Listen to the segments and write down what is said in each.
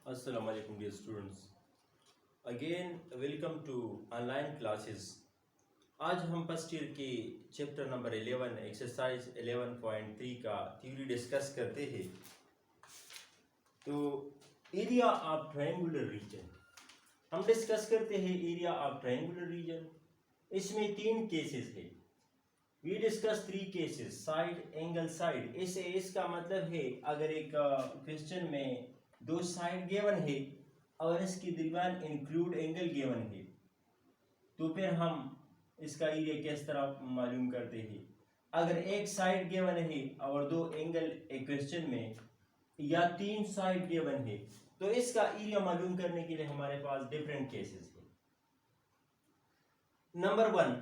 Assalamu alaikum dear students. Again welcome to online classes. आज हम first year के chapter number 11 exercise 11.3 का theory discuss करते हैं। तो एरिया ऑफ ट्रायंगुलर रीजन हम डिस्कस करते हैं। एरिया ऑफ ट्रायंगुलर रीजन इसमें 3 केसेस है। We discuss 3 cases, side, angle, side. इसका मतलब है अगर एक क्वेश्चन में 2 साइड गिवन है और इसके दरमियान इंक्लूड एंगल गिवन है, तो फिर हम इसका एरिया किस तरह मालूम करते हैं। अगर एक साइड गिवन है और 2 एंगल एक क्वेश्चन में या 3 साइड गिवन है, तो इसका एरिया मालूम करने के लिए हमारे पास डिफरेंट केसेस है। Number 1,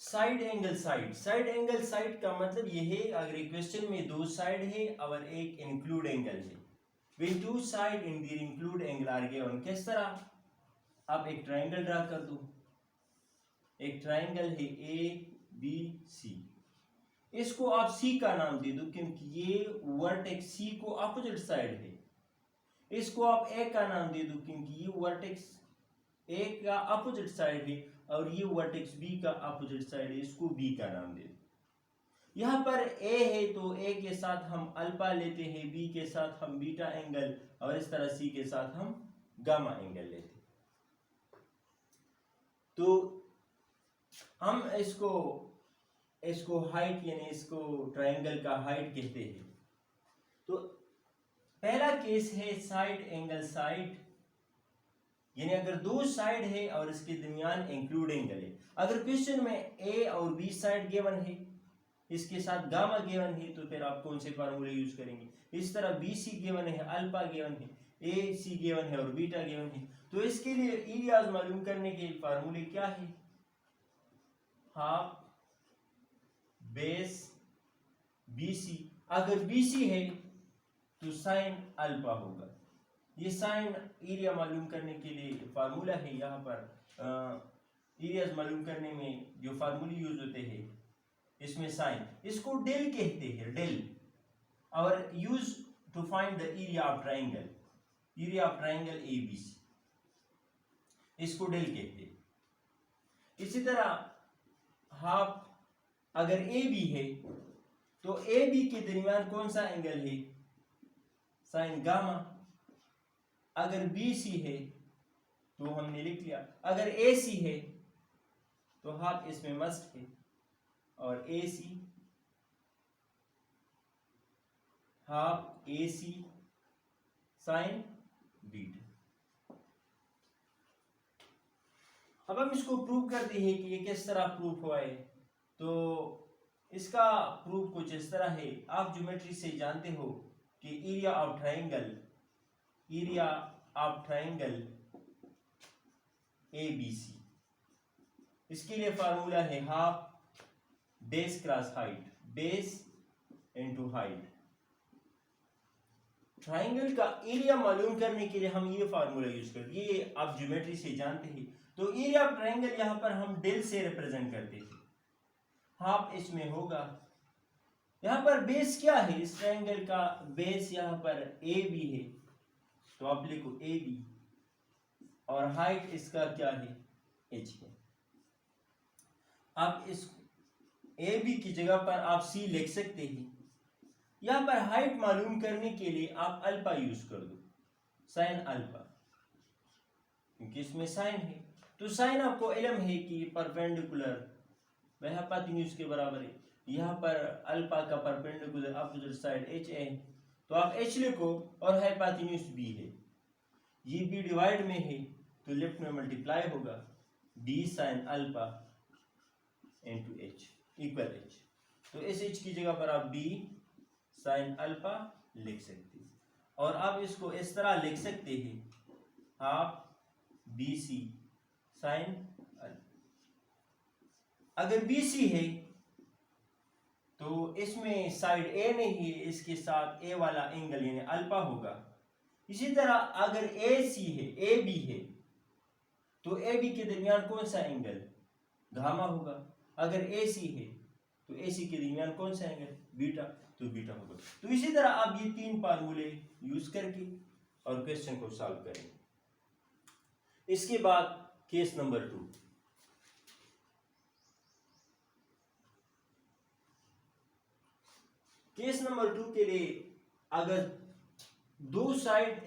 side angle side. Side angle side का मतलब यह है अगर एक क्वेश्चन में 2 साइड है और एक इंक्लूड एंगल है। When two side in the include angle are given, किस तरह? अब एक ट्राइंगल ड्रा कर दो। एक ट्राइंगल है ए बी सी, इसको आप सी का नाम दे दो क्योंकि ये वर्टेक्स सी को अपोजिट साइड है। इसको आप ए का नाम दे दो क्योंकि ये वर्टेक्स ए का अपोजिट साइड है और ये वर्टेक्स बी का अपोजिट साइड है। इसको बी का नाम दे दो। यहाँ पर ए है तो ए के साथ हम अल्फा लेते हैं, बी के साथ हम बीटा एंगल और इस तरह सी के साथ हम गामा एंगल लेते हैं। तो हम इसको हाइट यानी इसको ट्रायंगल का हाइट कहते हैं। तो पहला केस है साइड एंगल साइड, यानी अगर 2 साइड है और इसके दरमियान इंक्लूड एंगल है। अगर क्वेश्चन में ए और बी साइड गिवन है, इसके साथ गामा गिवन है, तो फिर आप कौन से फार्मूले यूज करेंगे। इस तरह बी सी गिवन है, अल्फा गिवन है, ए सी गिवन है और बीटा गिवन है। तो इसके लिए एरियाज मालूम करने के फार्मूले क्या है? Half base B C. अगर बी सी है तो साइन अल्फा होगा। ये साइन एरिया मालूम करने के लिए फार्मूला है। यहाँ पर एरियाज मालूम करने में जो फार्मूले यूज होते हैं इसमें साइन, इसको डेल कहते हैं, डेल। और use to find the area of triangle, area of triangle A B C, इसको डेल कहते हैं। इसी तरह हाफ, अगर ए बी है तो ए बी के दरमियान कौन सा एंगल है? Sign gamma. अगर बी सी है तो हमने लिख लिया। अगर ए सी है तो हाफ इसमें मस्ट है और ए सी, हाफ ए सी साइन बीटा। अब हम इसको प्रूव करते हैं कि ये किस तरह प्रूफ हुआ है। तो इसका प्रूफ कुछ इस तरह है। आप ज्योमेट्री से जानते हो कि area of triangle A B C, इसके लिए फार्मूला है half base cross height, base into height. Triangle का एरिया मालूम करने के लिए हम ये फार्मूला यूज करते हैं। ये आप ज्योमेट्री से जानते हैं। तो एरिया ऑफ ट्राइंगल यहां पर हम डेल से रिप्रेजेंट करते हैं। हाफ इसमें होगा। यहां पर बेस क्या है? इस ट्राइंगल का बेस यहां पर ए बी है, तो आप लिखो ए बी, और हाइट इसका क्या है? एच है। आप इस ए बी की जगह पर आप सी लिख सकते हैं। यहां पर हाइट मालूम करने के लिए आप अल्फा यूज कर दो, साइन अल्फा, क्योंकि इसमें साइन है। तो साइन आपको इल्म है कि परपेंडिकुलर वह हाइपोटेन्यूज के बराबर है। यहां पर अल्फा का परपेंडिकुलर अपोजिट साइड एच है, तो आप एच लिखो और हाइपोटेन्यूज बी है। ये बी डिवाइड में है तो लेफ्ट में मल्टीप्लाई होगा, B sine alpha into H equal H. तो इस एच की जगह पर आप बी साइन अल्फा लिख सकते हैं। और आप इसको इस तरह लिख सकते हैं, half B C sine alpha. अगर बी सी है तो इसमें साइड ए नहीं है, इसके साथ ए वाला एंगल यानी अल्फा होगा। इसी तरह अगर ए सी है, ए बी है, तो ए बी के दरमियान कौन सा एंगल? गामा होगा। अगर ए सी है तो ए सी के दरमियान कौन सा एंगल? बीटा, तो बीटा होगा। तो इसी तरह आप ये 3 फार्मूले यूज करके और क्वेश्चन को सॉल्व करें। इसके बाद केस नंबर 2। केस नंबर 2 के लिए अगर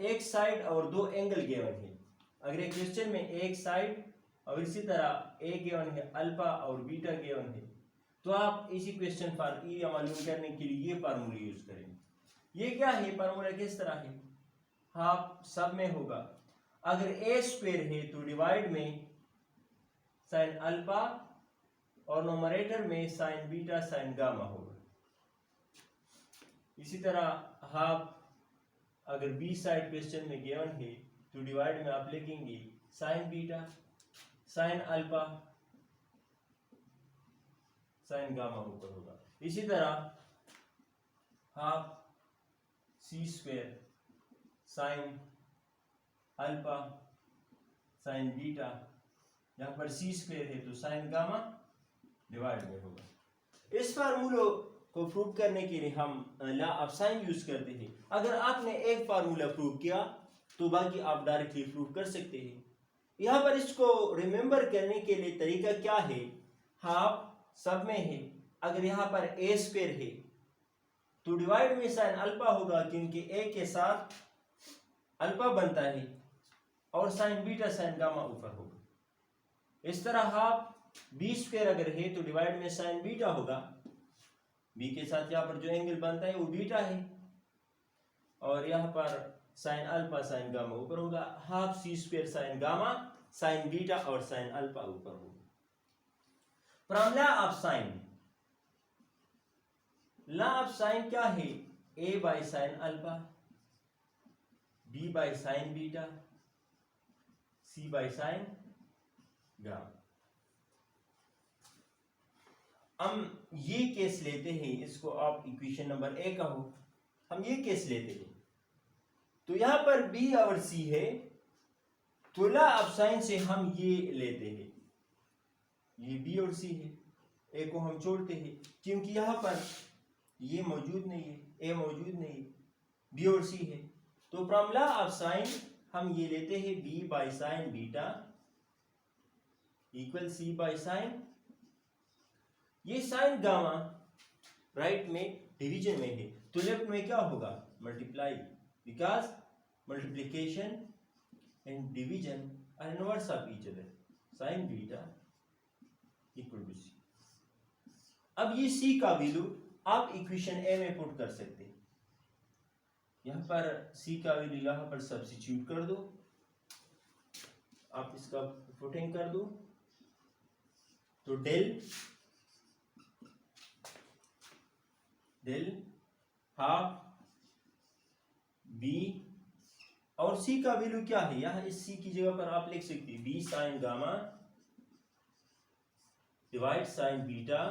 एक साइड और दो एंगल गिवन है, अगर एक क्वेश्चन में एक साइड और इसी तरह ए गिवन है, अल्फा और बीटा गिवन है, तो आप इसी क्वेश्चन पर एरिया मालूम करने के लिए ये फार्मूला यूज करेंगे। ये क्या है फार्मूला, किस तरह है, हाफ सब में होगा, अगर ए स्क्वायर है तो डिवाइड में साइन अल्फा और नोमरेटर में साइन बीटा साइन गामा होगा। इसी तरह हाफ अगर बी साइड क्वेश्चन में गिवन है तो डिवाइड में आप लिखेंगे sine beta sine alpha sine gamma ऊपर होगा। इसी तरह half C square sine alpha sine beta, यहाँ पर सी स्क्वायर है तो साइन गामा डिवाइड में होगा। इस फार्मूले को प्रूव करने के लिए हम लॉ ऑफ साइन यूज करते हैं। अगर आपने एक फार्मूला प्रूव किया तो बाकी आप डायरेक्टली प्रूव कर सकते हैं। यहाँ पर इसको रिमेंबर करने के लिए तरीका क्या है, हाफ सब में है, अगर यहाँ पर ए स्क्वायर है तो डिवाइड में साइन अल्फा होगा क्योंकि ए के साथ अल्फा बनता है और साइन बीटा साइन गामा ऊपर होगा। इस तरह हाफ बी स्क्वायर अगर है तो डिवाइड में साइन बीटा होगा, बी के साथ यहाँ पर जो एंगल बनता है वो बीटा है और यहाँ पर साइन अल्फा साइन गामा ऊपर होगा। Half C square sine gamma sine beta और साइन अल्फा ऊपर होगा। From law of sine, law of sine क्या है, A by sine alpha, B by sine beta, C by sine gamma. हम ये case लेते हैं, इसको आप इक्वेशन नंबर ए कहो, हम ये केस लेते हैं तो यहां पर बी और सी है तो लॉ ऑफ साइन से हम ये लेते हैं, ये बी और सी है, ए को हम छोड़ते हैं क्योंकि यहां पर ये मौजूद नहीं है, ए मौजूद नहीं है, बी और सी है। तो फ्रॉम लॉ ऑफ साइन हम ये लेते हैं B by sine beta equal C by sine, ये साइन गामा राइट में डिवीजन में है तो लेफ्ट में क्या होगा, multiply, because multiplication and division are inverse of each other, sine beta equal to C. अब ये सी का वैल्यू आप इक्वेशन ए में पुट कर सकते हैं, यहां पर सी का वैल्यू यहां पर सब्स्टिट्यूट कर दो, आप इसका पुटिंग कर दो तो डेल हाफ बी और सी का वैल्यू क्या है, यहां इस सी की जगह पर आप लिख सकते हैं B sine gamma divide sine beta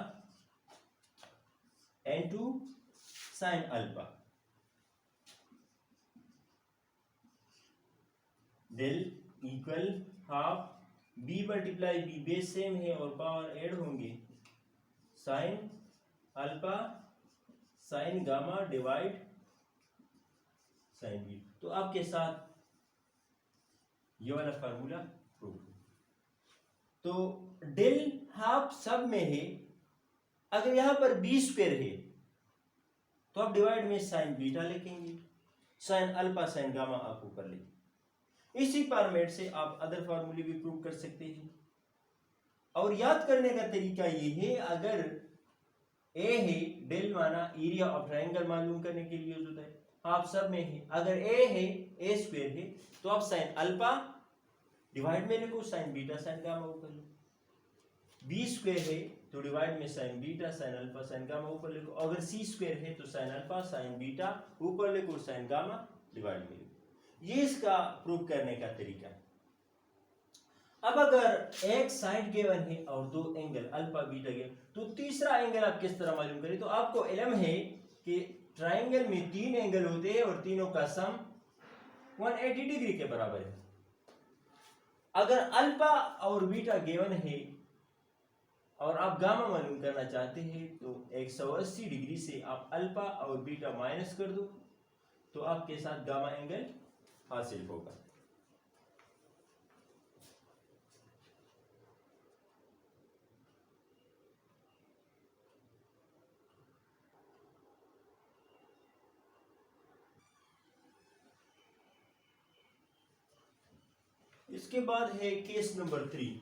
into sine alpha, del equal half B multiply B, base same है और पावर ऐड होंगे, sine alpha sine gamma divide sine B. तो आपके साथ ये वाला फार्मूला प्रूफ। तो डेल हाफ सब में है, अगर यहां पर बी स्क्वायर है तो आप डिवाइड में साइन बीटा लिखेंगे, साइन अल्फा साइन गामा आप ऊपर लिखेंगे। इसी फॉर्मेट से आप अदर फार्मूले भी प्रूव कर सकते हैं। और याद करने का तरीका ये है, अगर ए है डेल माना एरिया ऑफ ट्रायंगल मालूम करने के लिए यूज होता है, हाफ सब में है, अगर ए है ए स्क्वायर है तो आप साइन अल्फा डिवाइड में लिखो साइन बीटा साइन गामा ऊपर लिखो, बी स्क्वायर है तो डिवाइड में sine beta sine alpha sine gamma ऊपर लिखो, अगर सी स्क्वायर है तो साइन अल्फा साइन बीटा ऊपर लिखो साइन गामा डिवाइड में लिखो। ये इसका प्रूव करने का तरीका है। अब अगर एक साइड गिवन है और दो एंगल अल्फा बीटा गिवन, तो तीसरा एंगल आप किस तरह मालूम करें, तो आपको इल्म है कि ट्रायंगल में तीन एंगल होते हैं और तीनों का सम 180 डिग्री के बराबर है। अगर अल्फा और बीटा गिवन है और आप गामा मालूम करना चाहते हैं तो 180 डिग्री से आप अल्फा और बीटा माइनस कर दो तो आपके साथ गामा एंगल हासिल होगा। इसके बाद है केस नंबर 3।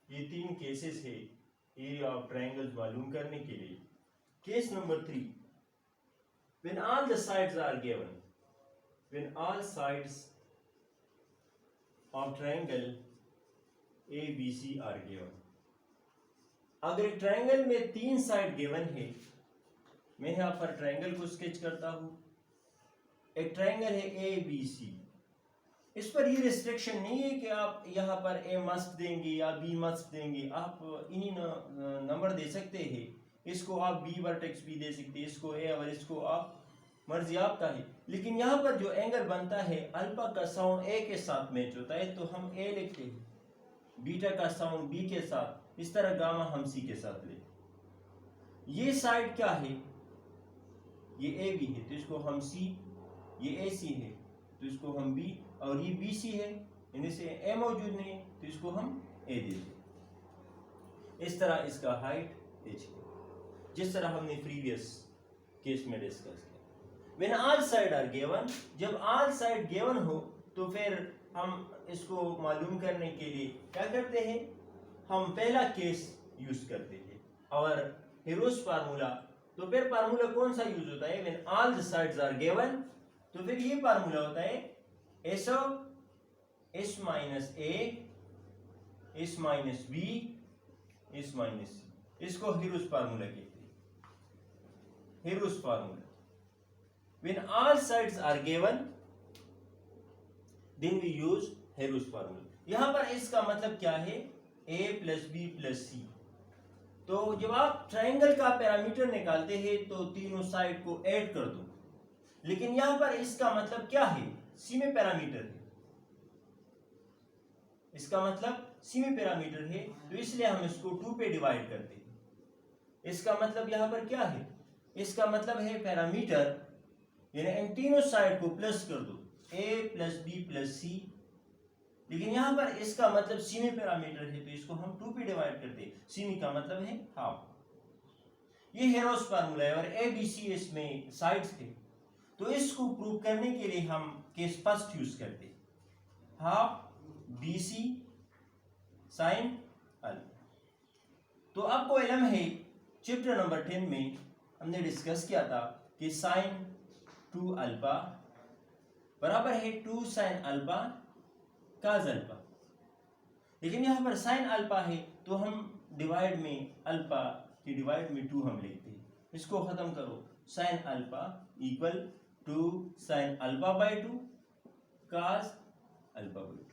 ये 3 केसेस है एरिया ऑफ ट्रायंगल्स मालूम करने के लिए। Case number 3, when all the sides are given, when all sides of triangle ABC are given। अगर एक ट्रायंगल में 3 साइड गिवन है, मैं यहाँ पर ट्रायंगल को स्केच करता हूँ। एक ट्रायंगल है ABC, इस पर ये रिस्ट्रिक्शन नहीं है कि आप यहाँ पर A मस्ट देंगे या B मस्ट देंगे, आप इन्हीं नंबर दे सकते हैं। इसको आप B वर्टेक्स भी दे सकते हैं, इसको A, और इसको आप मर्जी आपका है। लेकिन यहाँ पर जो एंगल बनता है, अल्फा का साउंड A के साथ मैच होता है तो हम A लिखते हैं, बीटा का साउंड B के साथ, इस तरह गामा हम C के साथ लेते। ये साइड क्या है, ये AB है तो इसको हम C, ये AC है तो इसको हम B, और ये BC है, इनमें से A मौजूद नहीं है तो इसको हम A दे दें। इस तरह इसका हाइट H है, जिस तरह हमने प्रीवियस केस में डिस्कस किया। When all side are given, जब all side given हो तो फिर हम इसको मालूम करने के लिए क्या करते हैं, हम पहला केस यूज करते हैं और हेरोस फार्मूला। तो फिर फार्मूला कौन सा यूज होता है, when all the sides are given, तो फिर ये फार्मूला होता है S of S minus A, S minus B, S minus C। इसको हेरोस फार्मूला कहते हैं, Heron's formula. When all sides are given, then we use Heron's formula. यहां पर इसका मतलब क्या है, A plus B plus C। तो जब आप ट्रायंगल का पैरामीटर निकालते हैं तो तीनों साइड को ऐड कर दो, लेकिन यहां पर इसका मतलब क्या है, C में पैरामीटर है, इसका मतलब C में पैरामीटर है तो इसलिए हम इसको 2 पे डिवाइड करते हैं। इसका मतलब यहां पर क्या है, इसका मतलब है पैरामीटर, यानी इन तीनों साइड को प्लस कर दो, A plus B plus C। लेकिन यहां पर इसका मतलब C में पैरामीटर है तो इसको हम 2 पे डिवाइड करते हैं, C में का मतलब है हाफ। ये हेरोस फार्मूला है और ABC इसमें साइड्स थे, तो इसको प्रूव करने के लिए हम केस फर्स्ट यूज करते हैं, हाफ BC साइन अल्फा। तो आपको इल्म है चैप्टर नंबर 10 में हमने डिस्कस किया था कि साइन 2 अल्फा बराबर है 2 साइन अल्फा काज अल्फा। लेकिन यहाँ पर साइन अल्फा है तो हम डिवाइड में अल्फा की डिवाइड में 2 हम लिखते हैं। इसको खत्म करो, sine alpha equal 2 sign alpha by 2 cause alpha by 2।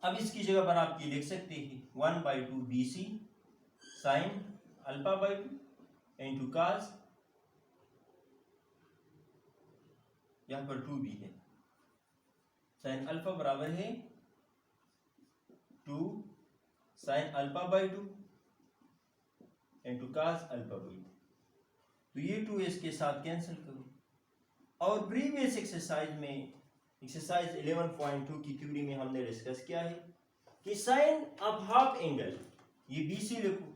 अब इसकी जगह पर आप ये लिख सकते हैं 1/2 BC sine alpha by 2 into cos, यहां पर 2 भी है, साइन अल्फा बराबर है 2 sign alpha by 2 into cause alpha by 2। तो ये 2 इसके साथ कैंसिल करो। और प्रीवियस एक्सरसाइज में, एक्सरसाइज 11.2 की थ्योरी में हमने डिस्कस किया है कि साइन ऑफ हाफ एंगल, ये BC लिखो,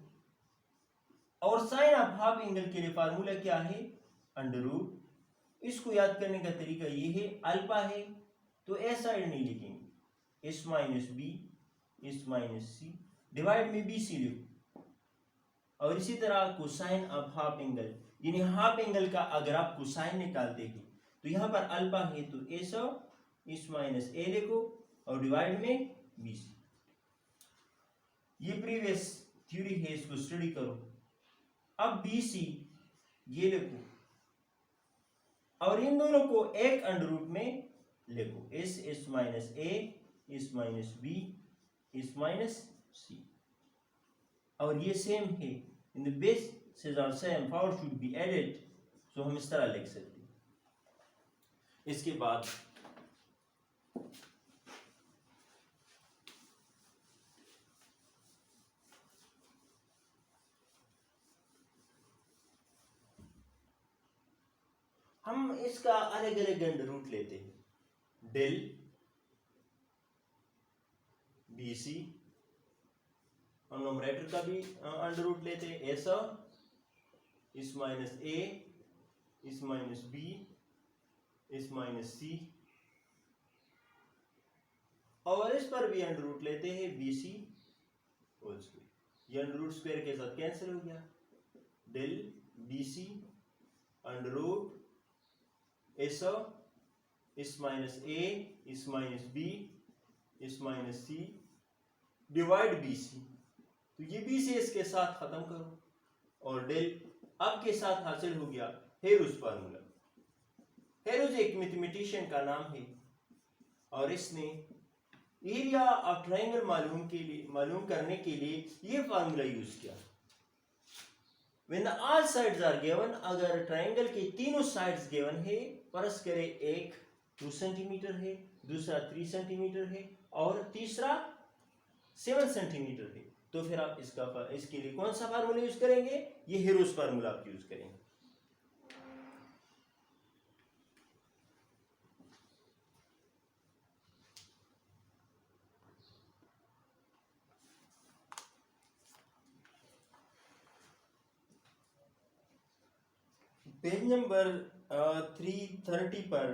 और साइन ऑफ हाफ एंगल के लिए फार्मूला क्या है, अंडर रूट। इसको याद करने का तरीका ये है, अल्फा है तो ए साइड नहीं लिखेंगे, S minus B, S minus C, divide में BC लिखो। और इसी तरह कोसाइन ऑफ हाफ एंगल, यानी हाफ एंगल का अगर आप कोसाइन निकालते हैं तो यहाँ पर अल्फा है तो S माइनस A लिखो और डिवाइड में BC। ये प्रीवियस थ्योरी है, इसको स्टडी करो। अब BC ये लिखो और इन दोनों को एक अंडर रूट में लिखो, S minus A, S minus B, S minus C। और ये सेम है, in the basis are same, power should be added, so हम इस तरह लिख सकते हैं। इसके बाद हम इसका अलग अलग अंडर रूट लेते हैं। डेल बी सी, हम नोमरेटर का भी अंडर रूट लेते हैं, ऐसा इस माइनस ए, इस माइनस बी, इस माइनस सी, और इस पर भी अंडर रूट लेते हैं बी सी होल स्क्वायर। ये अंडर रूट स्क्वायर के साथ कैंसिल हो गया, del B C under root ऐसा इस माइनस ए, इस माइनस बी, इस minus C divide B C. तो ये बी से इसके साथ खत्म करो और डेल आपके साथ हासिल हो गया हेरुस फार्मूला। हेरुस एक मैथमेटिशियन का नाम है और इसने एरिया ऑफ ट्रायंगल मालूम करने के लिए ये फार्मूला यूज किया। When all sides are given, अगर ट्रायंगल के तीनों साइड्स गिवन है, फर्ज करें एक 2 सेंटीमीटर है, दूसरा 3 सेंटीमीटर है और तीसरा 7 सेंटीमीटर है, तो फिर आप इसके लिए कौन सा फार्मूला यूज करेंगे, ये हेरुस फार्मूला आप यूज करेंगे। पेज नंबर 330 पर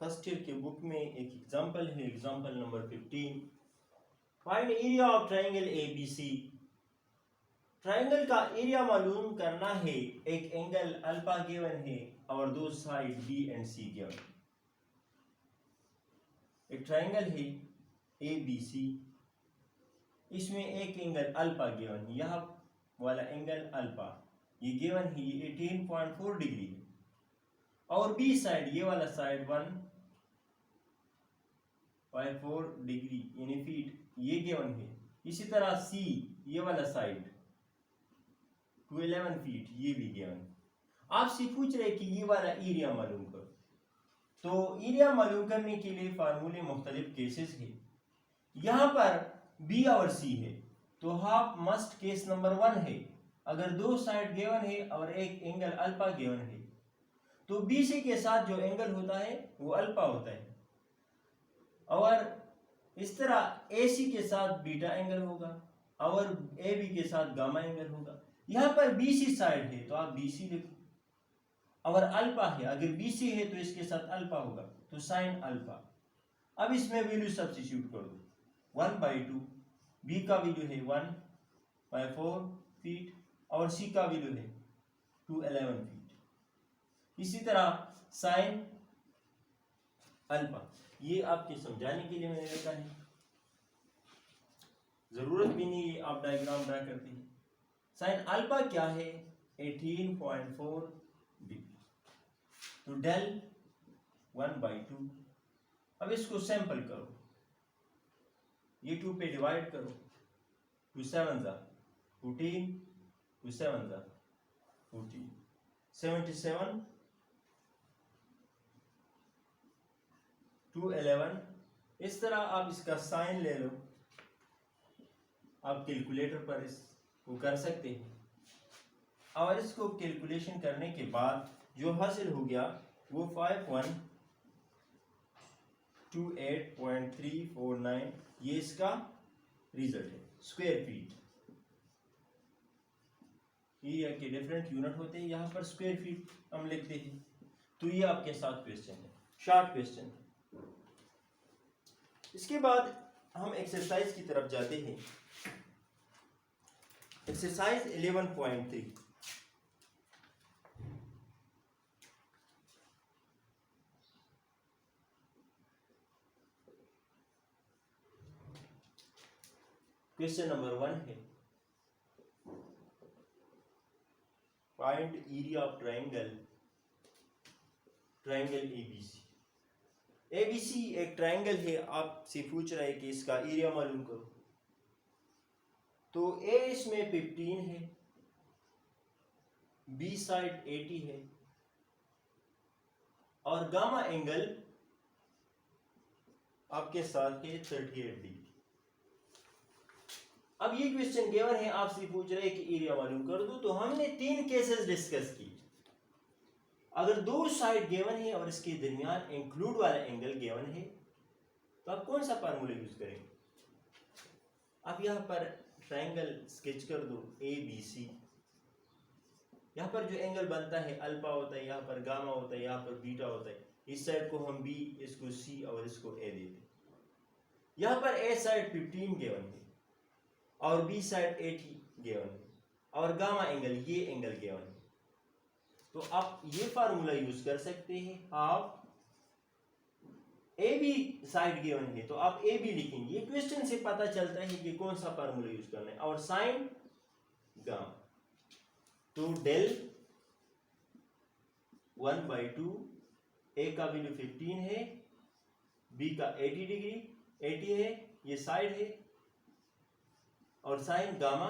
फर्स्ट ईयर के बुक में एक एग्जांपल है, example number 15। Find area of triangle ABC. Triangle का एरिया मालूम करना है, एक एंगल अल्फा गिवन है और दो side B and C given. एक ट्रायंगल है एबीसी, इसमें एक एंगल अल्फा गिवन, यह वाला एंगल अल्फा ये गिवन है, ये 18.4 डिग्री है और बी साइड ये वाला साइड 1.4 डिग्री यानी फीट ये गिवन है। इसी तरह सी ये वाला साइड 211 फीट ये भी गिवन। आपसे पूछ रहे कि ये वाला एरिया मालूम करो, तो एरिया मालूम करने के लिए फार्मूले मुख्तलिफ केसेस है। यहाँ पर बी और सी है तो हाफ मस्ट केस नंबर 1 है, अगर दो साइड गिवन है और एक एंगल अल्फा गिवन है तो बी सी के साथ जो एंगल होता है वो अल्फा होता है और इस तरह ए सी के साथ बीटा एंगल होगा और ए बी के साथ गामा एंगल होगा। यहाँ पर बी सी साइड है तो आप बी सी लिखो और अल्फा है, अगर बी सी है तो इसके साथ अल्फा होगा तो साइन अल्फा। अब इसमें वैल्यू सब्स्टिट्यूट कर दो, 1/2 बी का वैल्यू है 1/4 फीट और सी का वैल्यू है 211 फीट। इसी तरह साइन अल्फा, ये आपके समझाने के लिए मैंने लिखा है, जरूरत भी नहीं है आप डायग्राम ड्रा करते हैं। साइन अल्फा क्या है 18.4 डिग्री, तो डेल 1/2। अब इसको सैंपल करो, ये 2 पे डिवाइड करो, 2 7 14, 2 7 14, 77, 211। इस तरह आप इसका साइन ले लो, आप कैलकुलेटर पर इसको कर सकते हैं और इसको कैलकुलेशन करने के बाद जो हासिल हो गया वो 5128.349 ये इसका रिजल्ट है। स्क्वायर फीट एरिया के डिफरेंट यूनिट होते हैं, यहाँ पर स्क्वायर फीट हम लिखते हैं। तो ये आपके साथ क्वेश्चन है, शॉर्ट क्वेश्चन है। इसके बाद हम एक्सरसाइज की तरफ जाते हैं। एक्सरसाइज 11.3। क्वेश्चन नंबर 1 है, find area of triangle ABC. ABC एक ट्रायंगल है, आपसे पूछ रहा है कि इसका एरिया मालूम करो। तो ए इसमें 15 है, बी साइड 80 है और गामा एंगल आपके साथ है 38 डिग्री। अब ये क्वेश्चन गिवन है, आपसे पूछ रहे हैं कि एरिया मालूम कर दो। तो हमने 3 केसेस डिस्कस की। अगर दो साइड गिवन है और इसके दरमियान इंक्लूड वाला एंगल गिवन है तो आप कौन सा फार्मूला यूज करेंगे? आप यहाँ पर ट्रायंगल स्केच कर दो ए बी सी। यहाँ पर जो एंगल बनता है अल्फा होता है, यहाँ पर गामा होता है, यहाँ पर बीटा होता है। इस साइड को हम बी, इसको सी और इसको ए देते। यहाँ पर ए साइड 15 गिवन है और बी साइड 80 गिवन है और गामा एंगल ये एंगल गिवन है। तो आप ये फार्मूला यूज कर सकते हैं। आप ए बी साइड गिवन है तो आप ए बी लिखेंगे। ये क्वेश्चन से पता चलता है कि कौन सा फार्मूला यूज करना है। और साइन गामा, तो डेल 1/2, ए का वैल्यू 15 है, बी का 80 डिग्री 80 है, ये साइड है, और साइन गामा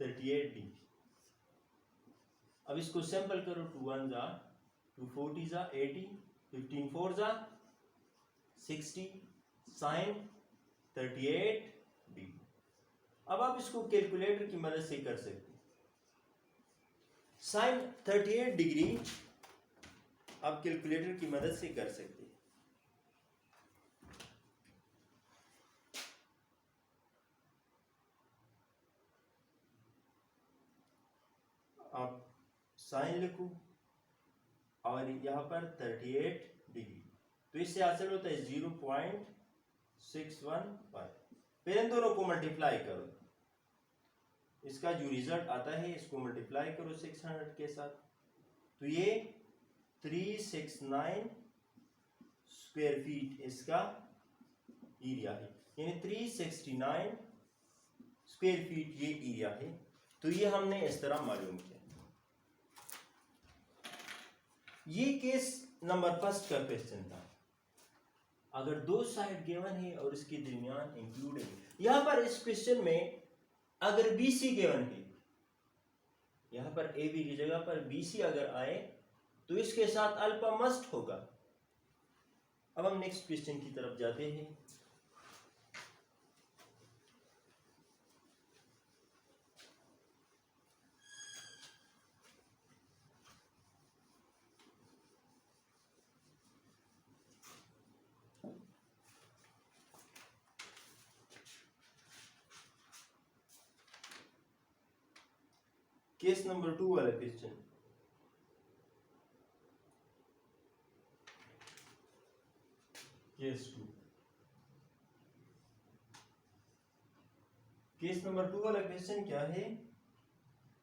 38 डिग्री। अब इसको सिंपल करो, 2 1 जा 2 40 जा 80, 15 4 जा 60, साइन 38 डिग्री। अब आप इसको कैलकुलेटर की मदद से कर सकते हैं। साइन 38 डिग्री आप कैलकुलेटर की मदद से कर सकते हैं। आप साइन लिखो और यहाँ पर 38 डिग्री, तो इससे हासिल होता है 0.615। फिर इन दोनों को मल्टीप्लाई करो, इसका जो रिजल्ट आता है इसको मल्टीप्लाई करो 600 के साथ, तो ये 369 स्क्वायर फीट इसका एरिया है, यानी 369 स्क्वायर फीट ये एरिया है। तो ये हमने इस तरह मालूम किया। ये केस नंबर फर्स्ट का क्वेश्चन था। अगर दो साइड गिवन है और इसके दरमियान इंक्लूड है, यहां पर इस क्वेश्चन में अगर BC गिवन है, यहां पर AB की जगह पर BC अगर आए तो इसके साथ अल्फा मस्ट होगा। अब हम नेक्स्ट क्वेश्चन की तरफ जाते हैं। केस नंबर 2 वाला क्वेश्चन। केस 2, केस नंबर 2 वाला क्वेश्चन क्या है?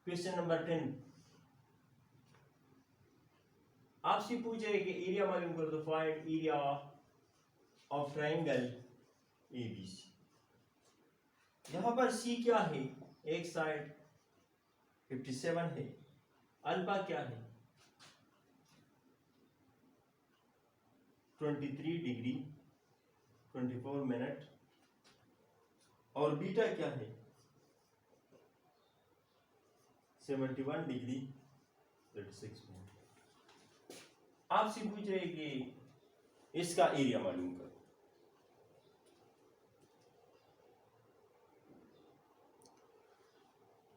क्वेश्चन नंबर 10 आपसे पूछ रहे कि एरिया मालूम कर दो, find area of triangle ABC। यहां पर C क्या है? एक साइड 57 है, अल्फा क्या है? 23 डिग्री 24 मिनट, और बीटा क्या है? 71 डिग्री 36 मिनट। आपसे पूछ रहे कि इसका एरिया मालूम करो।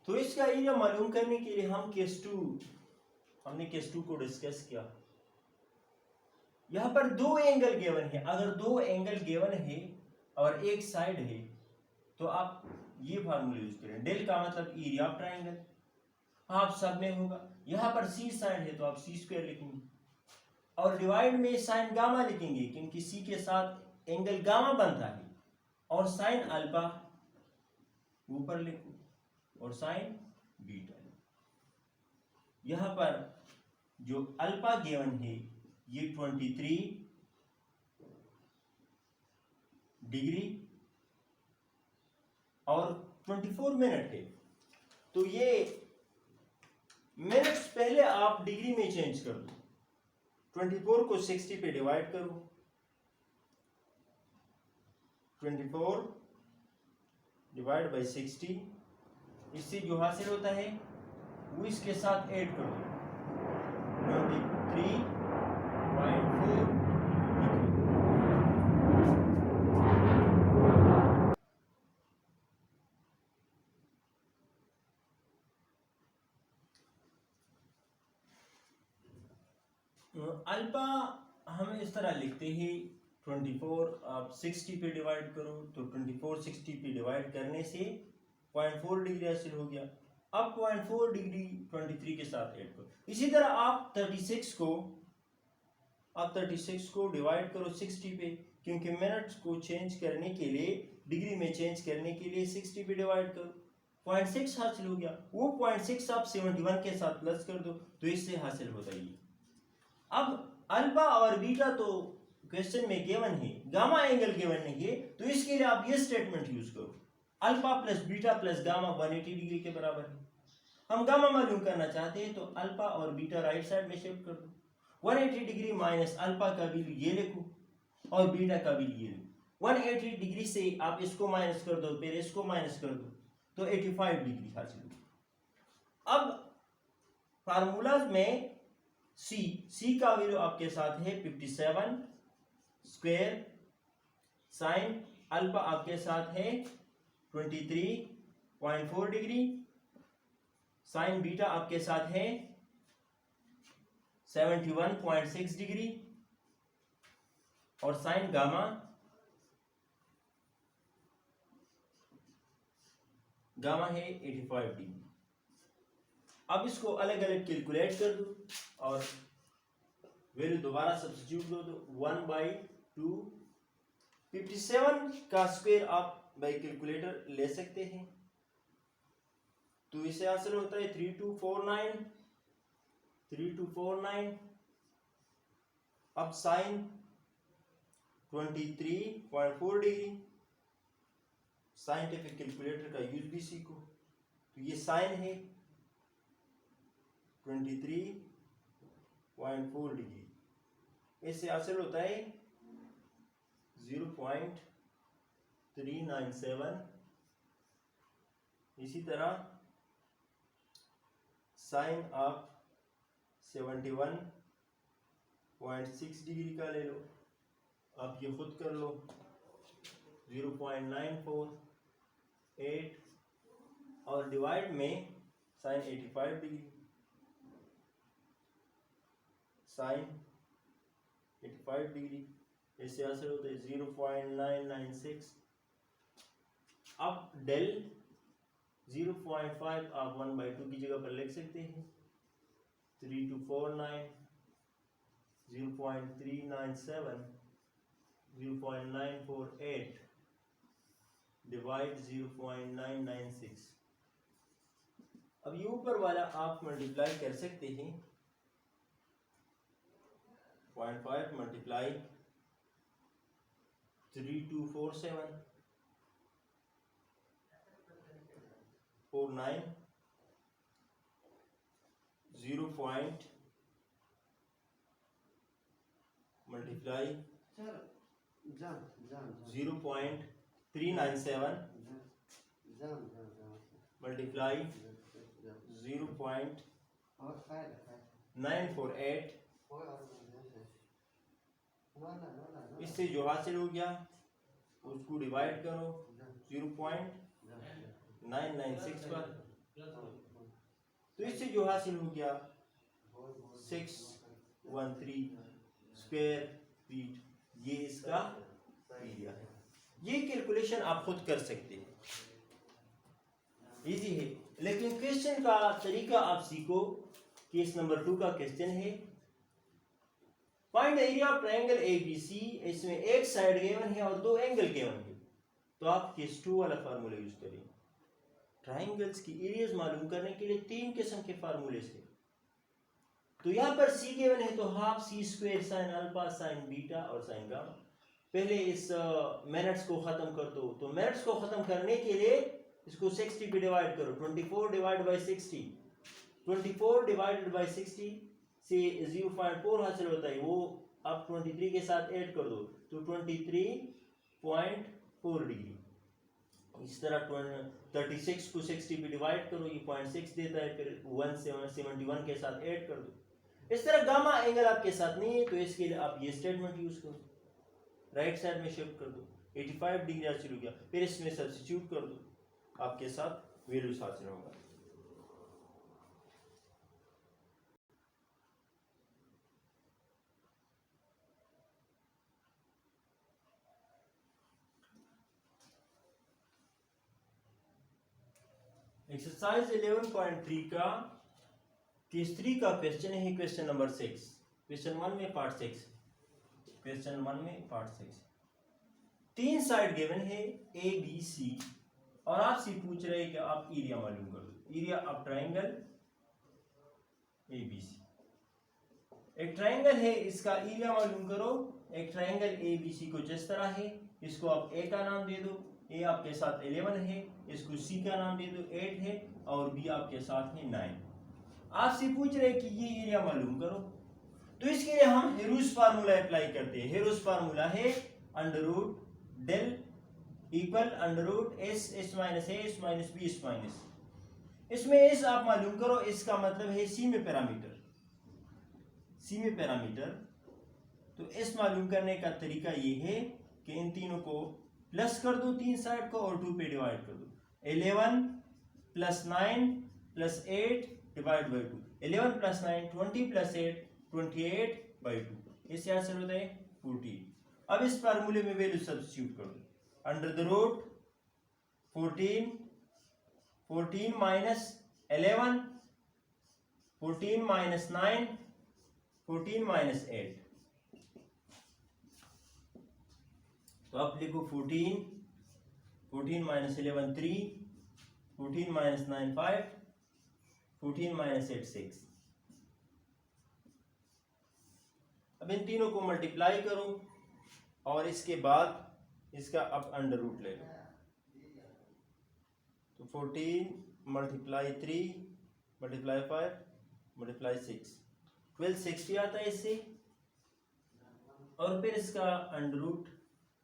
तो इसका एरिया मालूम करने के लिए हमने केस 2 को डिस्कस किया। यहां पर दो एंगल गिवन है। अगर दो एंगल गिवन है और एक साइड है तो आप ये फार्मूला यूज करें। डेल का मतलब एरिया ऑफ ट्रायंगल, आप सब में होगा। यहां पर C साइड है तो आप C² लिखेंगे और डिवाइड में साइन गामा लिखेंगे क्योंकि C के साथ एंगल गामा बनता है, और साइन अल्फा ऊपर लिखो और साइन बीटा। यहां पर जो अल्फा गिवन है ये 23 डिग्री और 24 मिनट है। तो ये मिनट्स पहले आप डिग्री में चेंज कर दो। 24 को 60 पे डिवाइड करो, 24 डिवाइड बाई 60, इससे जो हासिल होता है वो इसके साथ ऐड कर दो, 23.4। अल्फा हम इस तरह लिखते हैं 24 आप 60 पे डिवाइड करो तो 24 60 पे डिवाइड करने से 0.4 डिग्री हासिल हो गया। अब 0.4 डिग्री 23 के साथ ऐड करो। इसी तरह आप 36 को डिवाइड करो 60 पे, क्योंकि मिनट्स को चेंज करने के लिए, डिग्री में चेंज करने के लिए 60 पे डिवाइड करो। 0.6 हासिल हो गया। वो 0.6 आप 71 के साथ प्लस कर दो तो इससे हासिल होता ही। अब अल्फा और बीटा तो क्वेश्चन में गिवन है, गामा एंगल गिवन नहीं है, तो इसके लिए आप ये स्टेटमेंट यूज करो, alpha plus beta plus gamma 180 degree के बराबर है। हम गामा मालूम करना चाहते हैं तो अल्फा और बीटा राइट साइड में शिफ्ट कर दो। 180 डिग्री माइनस अल्फा का वैल्यू ये लिखो और बीटा का वैल्यू ये लिखो। 180 डिग्री से आप इसको माइनस कर दो, फिर इसको माइनस कर दो तो 85 डिग्री हासिल होगी। अब फार्मूलाज में सी का वैल्यू आपके साथ है 57 स्क्वायर, साइन अल्फा आपके साथ है 23.4 डिग्री, साइन बीटा आपके साथ है 71.6 डिग्री और साइन गामा है 85 डिग्री। अब इसको अलग अलग कैलकुलेट कर दो और वैल्यू दोबारा सब्स्टिट्यूट कर दो। 1/2 57 का स्क्वायर आप बाई कैलकुलेटर ले सकते हैं तो इसे हासिल होता है 3249। अब साइन 23.4 डिग्री, साइंटिफिक कैलकुलेटर का यूज भी सीखो। तो ये साइन है 23.4 डिग्री, इससे हासिल होता है 0.397। इसी तरह साइन आप 71.6 डिग्री का ले लो, आप ये खुद कर लो 0.948 और डिवाइड में साइन 85 डिग्री, साइन 85 डिग्री, इससे हासिल होता है 0.996। अब डेल 0.5 आप 1/2 की जगह पर लिख सकते हैं। 3249, 0.397, 0.948 डिवाइड 0.996। अब ये ऊपर वाला आप मल्टीप्लाई कर सकते हैं। 0.5 मल्टीप्लाई 3247 49 0. मल्टीप्लाई 0.397 मल्टीप्लाई 0.948, इससे जो हासिल हो गया उसको डिवाइड करो 0.996 पर, तो इससे जो हासिल हो गया 613 स्क्वायर फीट, ये इसका एरिया है। ये कैलकुलेशन आप खुद कर सकते हैं, इजी है। लेकिन क्वेश्चन का तरीका आप सीखो। केस नंबर 2 का क्वेश्चन है, find the area of triangle ABC. इसमें एक साइड गिवन है और दो एंगल गिवन है, तो आप केस 2 वाला फार्मूला यूज करें। ट्रायंगल्स की एरियाज मालूम करने के लिए 3 किस्म के फार्मूले हैं। तो यहाँ पर सी गिवन है तो half C square sine alpha sine beta और साइन गामा। पहले इस मिनट्स को खत्म कर दो, तो मिनट्स को खत्म करने के लिए इसको 60 पे डिवाइड करो। 24 डिवाइड बाई 60, 24 डिवाइडेड बाई 60 से 0.4 हासिल होता है, वो आप 23 के साथ ऐड कर दो तो 23.4 डिग्री। इस तरह 36 को 60 पे डिवाइड करो, ये 0.6 देता है, फिर 171 के साथ ऐड कर दो। इस तरह गामा एंगल आपके साथ नहीं है तो इसके लिए आप ये स्टेटमेंट यूज करो, राइट साइड में शिफ्ट कर दो, 85 डिग्री हासिल हो गया, फिर इसमें सब्स्टिट्यूट कर दो, आपके साथ वैल्यूज हासिल होगा। एक्सरसाइज 11.3 का केस 3 का क्वेश्चन है, क्वेश्चन नंबर 6। क्वेश्चन 1 में पार्ट 6, क्वेश्चन 1 में पार्ट 6। 3 साइड गिवन है ए बी सी और आपसे पूछ रहे हैं कि आप एरिया मालूम कर दो। Area of triangle A B C. एक ट्राइंगल है, इसका एरिया मालूम करो। एक ट्राइंगल ए बी सी को जिस तरह है, इसको आप ए का नाम दे दो। ए आपके साथ 11 है, इसको सी का नाम दे दो 8 है, और बी आपके साथ है 9। आपसे पूछ रहे कि ये एरिया मालूम करो, तो इसके लिए हम हेरोस फार्मूला अप्लाई करते हैं। हेरोस फार्मूला है under root del equal under root S minus A S minus B S minus. इसमें एस आप मालूम करो, इसका मतलब है सी में पैरामीटर, सी में पैरामीटर। तो एस मालूम करने का तरीका ये है कि इन तीनों को प्लस कर दो, 3 साइड को, और 2 पे डिवाइड कर दो। 11 plus 9 plus 8 divide by 2। 11 plus 9 20 plus 8 28 by 2। इससे आंसर होता है 40। अब इस फार्मूले में वैल्यू सब्स्टिट्यूट कर दो। Under the root 14 minus 11, 14 minus 9, 14 minus 8। तो आप लिखो 14 माइनस 11 3, 14 माइनस 9 5, 14 माइनस 8 6। अब इन तीनों को मल्टीप्लाई करो और इसके बाद इसका अब अंडर रूट ले लो। तो 14 मल्टीप्लाई 3 मल्टीप्लाई 5 मल्टीप्लाई 6, 1260 आता है इससे। और फिर इसका अंडर रूट